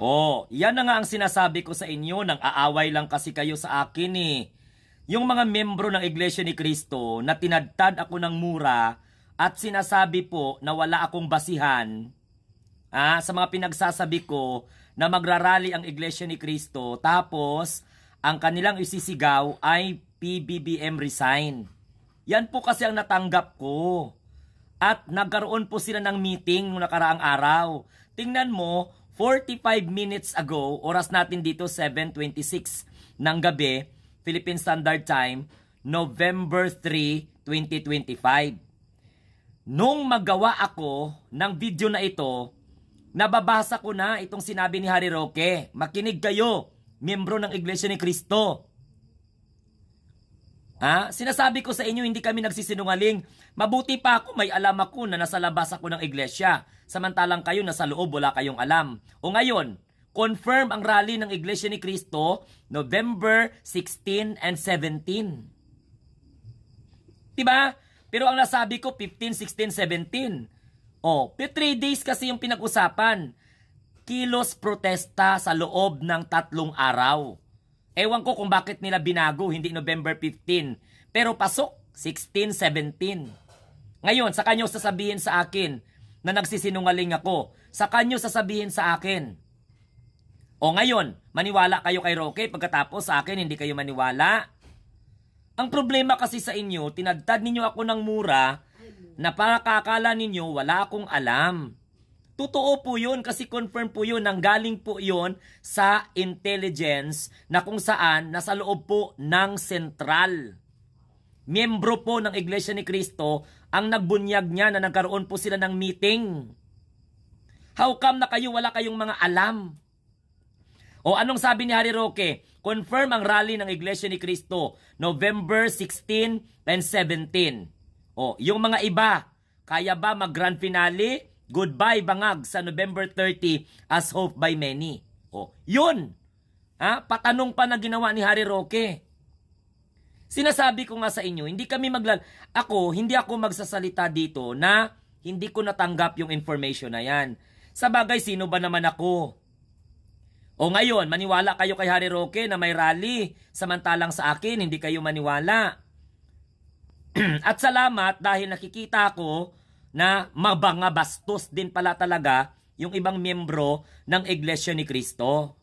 Oh, yan na nga ang sinasabi ko sa inyo, nang aaway lang kasi kayo sa akin eh. Yung mga membro ng Iglesia ni Cristo na tinadtad ako ng mura at sinasabi po na wala akong basihan sa mga pinagsasabi ko na magrarally ang Iglesia ni Cristo, tapos ang kanilang isisigaw ay PBBM resign. Yan po kasi ang natanggap ko. At nagkaroon po sila ng meeting noong nakaraang araw. Tingnan mo, 45 minutes ago, oras natin dito 7:26 ng gabi, Philippine Standard Time, November 3, 2025. Nung magawa ako ng video na ito, nababasa ko na itong sinabi ni Harry Roque. Makinig kayo, miyembro ng Iglesia ni Cristo. Sinasabi ko sa inyo, hindi kami nagsisinungaling. Mabuti pa ako, may alam ako na nasa labas ako ng iglesia. Samantalang kayo nasa loob, wala kayong alam. O ngayon, confirm ang rally ng Iglesia ni Cristo, November 16 and 17. Diba? Pero ang nasabi ko, 15, 16, 17. 3 days kasi yung pinag-usapan. Kilos protesta sa loob ng 3 araw. Ewan ko kung bakit nila binago, hindi November 15. Pero pasok, 16, 17. Ngayon, sa kanyo sasabihin sa akin na nagsisinungaling ako. Sa kanyo sasabihin sa akin. O ngayon, maniwala kayo kay Roque, pagkatapos sa akin hindi kayo maniwala. Ang problema kasi sa inyo, tinadtad ninyo ako ng mura na para kakala ninyo wala akong alam. Totoo po yun kasi confirm po yun, nanggaling po yun sa intelligence na kung saan nasa loob po ng sentral. Miyembro po ng Iglesia ni Cristo ang nagbunyag niya na nagkaroon po sila ng meeting. How come na kayo wala kayong mga alam? O anong sabi ni Harry Roque? Confirm ang rally ng Iglesia ni Cristo, November 16 and 17. O, yung mga iba, kaya ba mag-grand finale? Goodbye bangag sa November 30 as hoped by many. O, yun. Patanong pa na ginawa ni Harry Roque. Sinasabi ko nga sa inyo, hindi ako magsasalita dito na hindi ko natanggap yung information na yan. Sa bagay, sino ba naman ako? O ngayon, maniwala kayo kay Harry Roque na may rally, samantalang sa akin, hindi kayo maniwala. At salamat dahil nakikita ko na mabangabastos din pala talaga yung ibang miyembro ng Iglesia ni Cristo.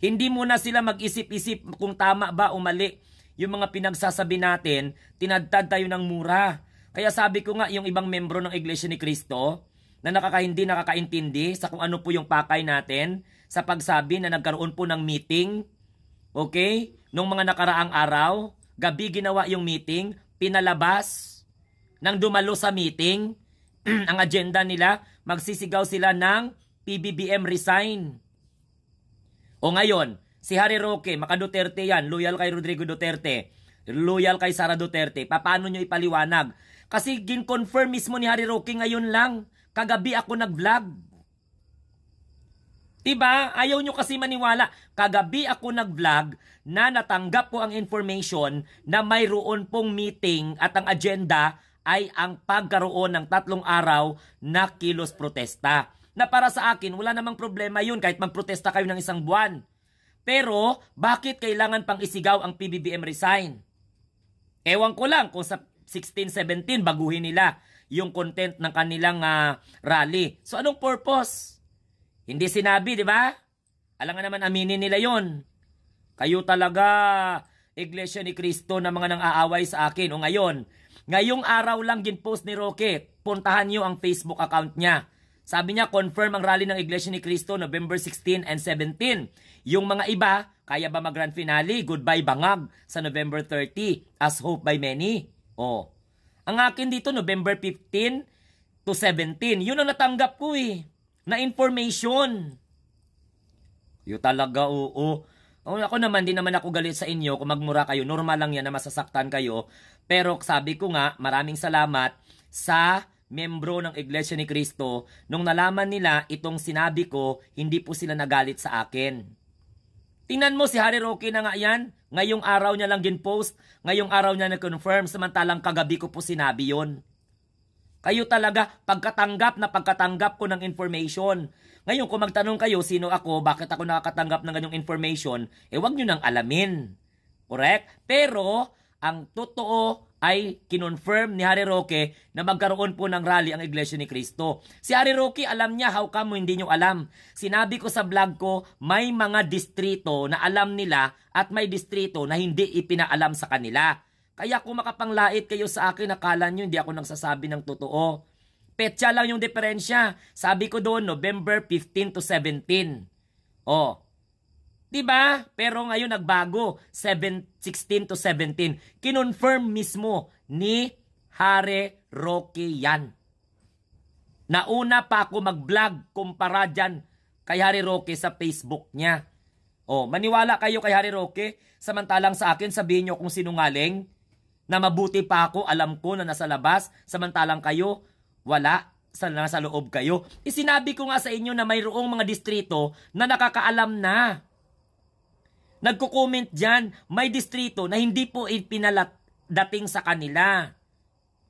Hindi muna sila mag-isip-isip kung tama ba o mali yung mga pinagsasabi natin, tinadtad tayo ng mura. Kaya sabi ko nga, yung ibang miyembro ng Iglesia ni Cristo na hindi nakakaintindi sa kung ano po yung pakay natin sa pagsabi na nagkaroon po ng meeting, okay? Nung mga nakaraang araw, gabi ginawa yung meeting, pinalabas. Nang dumalo sa meeting, ang agenda nila, magsisigaw sila ng PBBM resign. O ngayon, si Harry Roque, maka-Duterte yan, loyal kay Rodrigo Duterte, loyal kay Sara Duterte, paano nyo ipaliwanag? Kasi gin-confirm mismo ni Harry Roque ngayon lang, kagabi ako nag-vlog. Diba? Ayaw nyo kasi maniwala. Kagabi ako nag-vlog na natanggap ko ang information na mayroon pong meeting at ang agenda ay ang pagkaroon ng 3 araw na kilos protesta. Na para sa akin, wala namang problema yun kahit magprotesta kayo ng 1 buwan. Pero, bakit kailangan pang isigaw ang PBBM resign? Ewan ko lang kung sa 16-17 baguhin nila yung content ng kanilang rally. So, anong purpose? Hindi sinabi, di ba? Alam nga naman aminin nila yon. Kayo talaga, Iglesia ni Cristo na mga nang-aaway sa akin. O ngayon, ngayong araw lang gin-post ni Roque, puntahan nyo ang Facebook account niya. Sabi niya, confirm ang rally ng Iglesia ni Cristo November 16 and 17. Yung mga iba, kaya ba mag-grand finale? Goodbye bangag sa November 30 as hoped by many. O, ang akin dito November 15 to 17. Yun ang natanggap ko na information. Yung talaga, oo. Ako naman, di naman ako galit sa inyo kung magmura kayo. Normal lang yan na masasaktan kayo. Pero sabi ko nga, maraming salamat sa membro ng Iglesia ni Cristo. Nung nalaman nila itong sinabi ko, hindi po sila nagalit sa akin. Tingnan mo si Harry Roque na nga yan. Ngayong araw niya lang gin-post. Ngayong araw niya na-confirm. Samantalang kagabi ko po sinabi yon. Kayo talaga, pagkatanggap ko ng information. Ngayon, kung magtanong kayo, sino ako, bakit ako nakakatanggap ng ganyong information, wag nyo nang alamin. Correct? Pero, ang totoo ay kinonfirm ni Harry Roque na magkaroon po ng rally ang Iglesia ni Cristo. Si Harry Roque, alam niya, how come hindi nyo alam? Sinabi ko sa vlog ko, may mga distrito na alam nila at may distrito na hindi ipinaalam sa kanila. Kaya kung makapanglait kayo sa akin, akala nyo hindi ako nagsasabi ng totoo. Petsa lang yung diferensya. Sabi ko doon, November 15 to 17. Oh, diba? Pero ngayon nagbago, 16 to 17. Kinonfirm mismo ni Harry Roque yan. Nauna pa ako mag-vlog kumpara dyan kay Harry Roque sa Facebook niya. Oh, maniwala kayo kay Harry Roque, samantalang sa akin sabihin nyo kung sinungaling, na mabuti pa ako, alam ko na nasa labas, samantalang kayo, wala, nasa loob kayo. Isinabi ko nga sa inyo na mayroong mga distrito na nakakaalam na. Nagko-comment dyan, may distrito na hindi po dating sa kanila.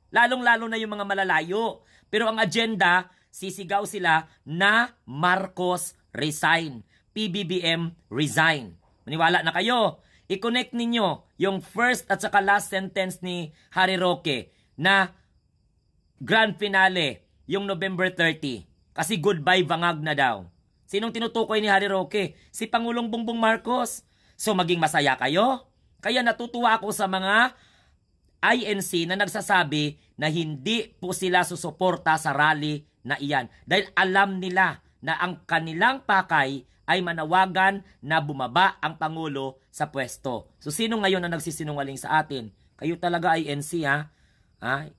Lalong-lalo na yung mga malalayo. Pero ang agenda, sisigaw sila na Marcos resign. PBBM resign. Maniwala na kayo. I-connect ninyo yung first at saka last sentence ni Harry Roque na grand finale, yung November 30. Kasi goodbye bangag na daw. Sinong tinutukoy ni Harry Roque? Si Pangulong Bongbong Marcos. So maging masaya kayo? Kaya natutuwa ako sa mga INC na nagsasabi na hindi po sila susuporta sa rally na iyan. Dahil alam nila na ang kanilang pakay ay manawagan na bumaba ang Pangulo sa pwesto. So sino ngayon na nagsisinungaling sa atin? Kayo talaga INC ha?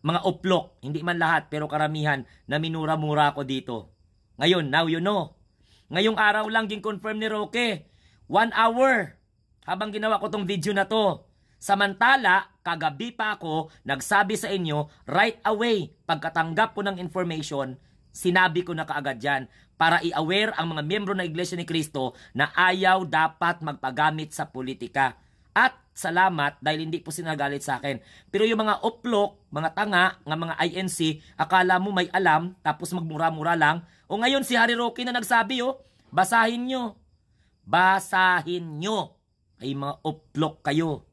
Mga uplok, hindi man lahat pero karamihan na minura-mura ako dito. Ngayon, now you know. Ngayong araw lang confirm ni Roque. 1 hour. Habang ginawa ko tong video na to. Samantala, kagabi pa ako nagsabi sa inyo right away pagkatanggap ko ng information, sinabi ko na kaagad yan para i-aware ang mga miyembro ng Iglesia ni Cristo na ayaw dapat magpagamit sa politika. At salamat dahil hindi po sinagalit sa akin. Pero yung mga uplok, mga tanga, mga INC, akala mo may alam tapos magmura-mura lang. O ngayon si Harry Roque na nagsabi basahin nyo. Basahin nyo. Ay mga uplok kayo.